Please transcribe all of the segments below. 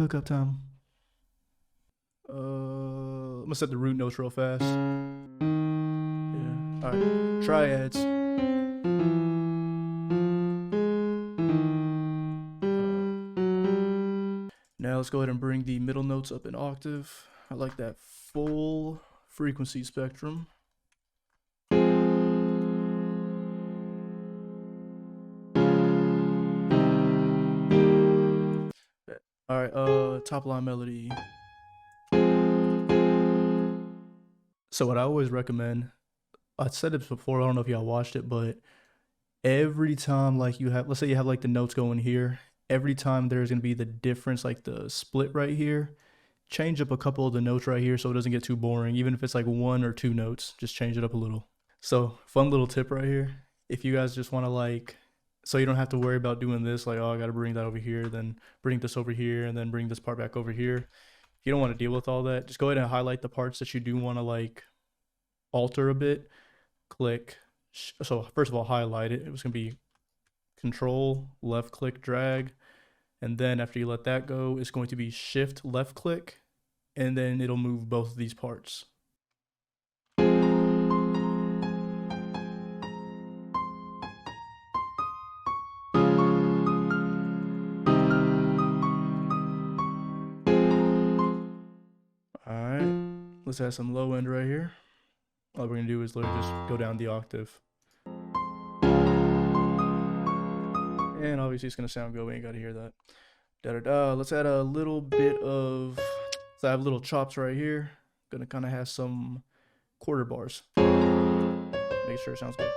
hookup time. I'm gonna set the root notes real fast. Yeah. All right. Triads. Now let's go ahead and bring the middle notes up an octave. I like that full frequency spectrum. All right, top line melody. So what I always recommend, I said this before, I don't know if y'all watched it, but every time like you have, let's say you have like the notes going here, every time there's gonna be the difference, like the split right here, change up a couple of the notes right here so it doesn't get too boring. Even if it's like 1 or 2 notes, just change it up a little. So fun little tip right here. If you guys just wanna like, so you don't have to worry about doing this, like, oh, I gotta bring that over here, then bring this over here, and then bring this part back over here. If you don't wanna deal with all that, just go ahead and highlight the parts that you do wanna like alter a bit. Click. So first of all, highlight it. It was gonna be Control, left click, drag. And then after you let that go, it's going to be Shift, left click, and then it'll move both of these parts. Alright, let's add some low end right here. All we're gonna do is literally just go down the octave. And obviously it's gonna sound good, we ain't gotta hear that. Da-da-da. Let's add a little bit of, so I have little chops right here. Gonna kind of have some quarter bars. Make sure it sounds good.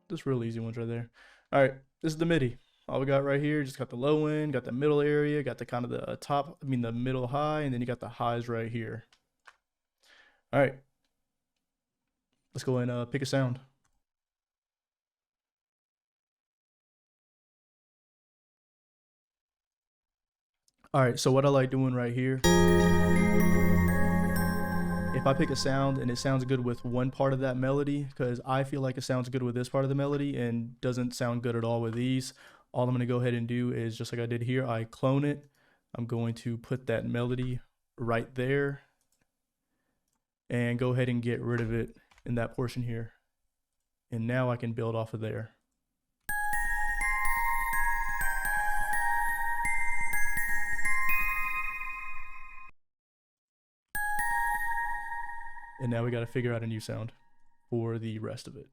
Just real easy ones right there. All right, this is the MIDI. All we got right here, just got the low end, got the middle area, got the kind of the top, the middle high, and then you got the highs right here. All right, let's go and pick a sound. All right, so what I like doing right here, if I pick a sound and it sounds good with one part of that melody, because I feel like it sounds good with this part of the melody and doesn't sound good at all with these, all I'm gonna go ahead and do is just like I did here, I clone it. I'm going to put that melody right there and go ahead and get rid of it in that portion here. And now I can build off of there. And now we got to figure out a new sound for the rest of it.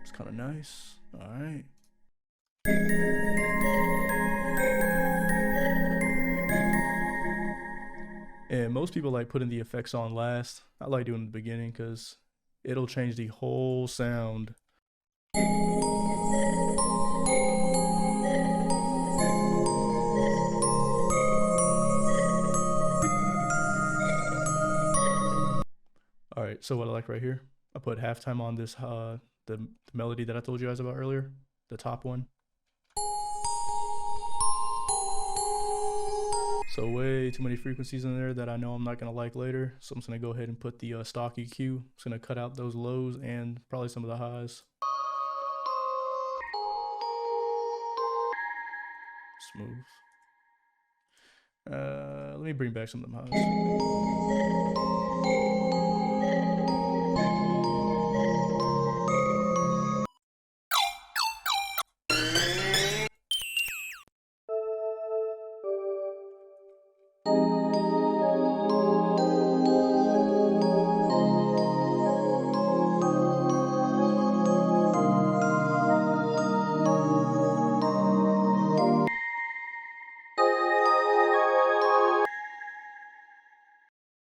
It's kind of nice. All right. And most people like putting the effects on last. I like doing it in the beginning because it'll change the whole sound. All right, so what I like right here, I put halftime on this, the melody that I told you guys about earlier, the top one. So way too many frequencies in there that I know I'm not gonna like later. So I'm just gonna go ahead and put the stock EQ. It's gonna cut out those lows and probably some of the highs. Smooth. Let me bring back some of them highs.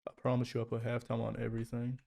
I promise you I put halftime on everything.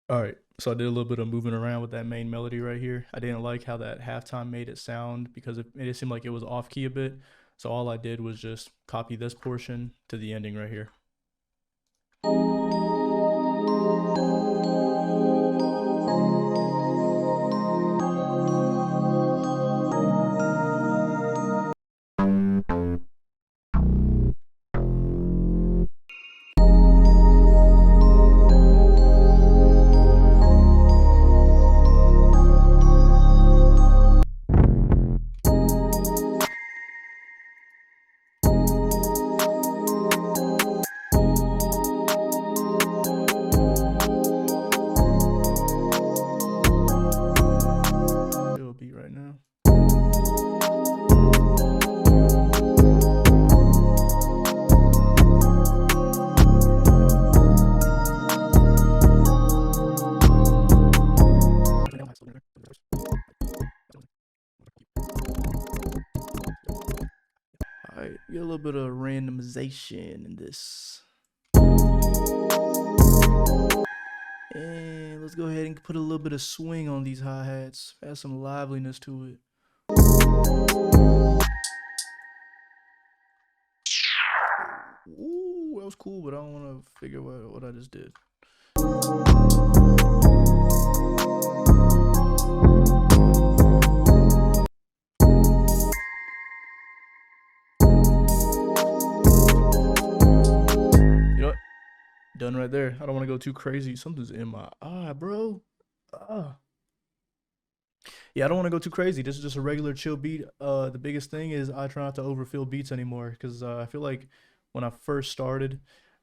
All right, so I did a little bit of moving around with that main melody right here. I didn't like how that halftime made it sound because it made it seem like it was off key a bit. So all I did was just copy this portion to the ending right here. It'll beat right now. All right, get a little bit of randomization in this. And let's go ahead and put a little bit of swing on these hi-hats. Add some liveliness to it. Ooh, that was cool, but I don't want to figure out what I just did. You know what? Done right there. I don't want to go too crazy. Something's in my eye, bro. Yeah, I don't want to go too crazy. This is just a regular chill beat. The biggest thing is I try not to overfill beats anymore because I feel like when I first started,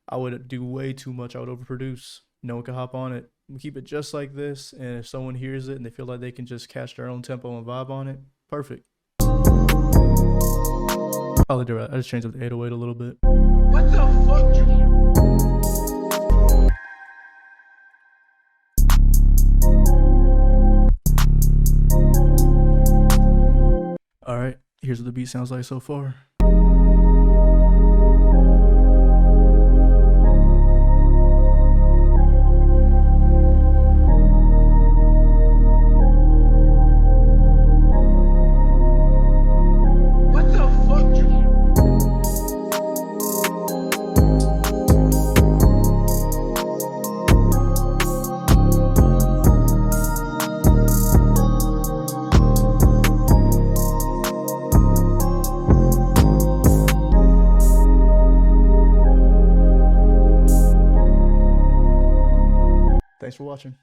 I would do way too much. I would overproduce. No one could hop on it. We keep it just like this, and if someone hears it and they feel like they can just catch their own tempo and vibe on it, perfect. Probably do right. I just changed up the 808 a little bit. What the fuck? All right, here's what the beat sounds like so far. What the fuck? Thanks for watching.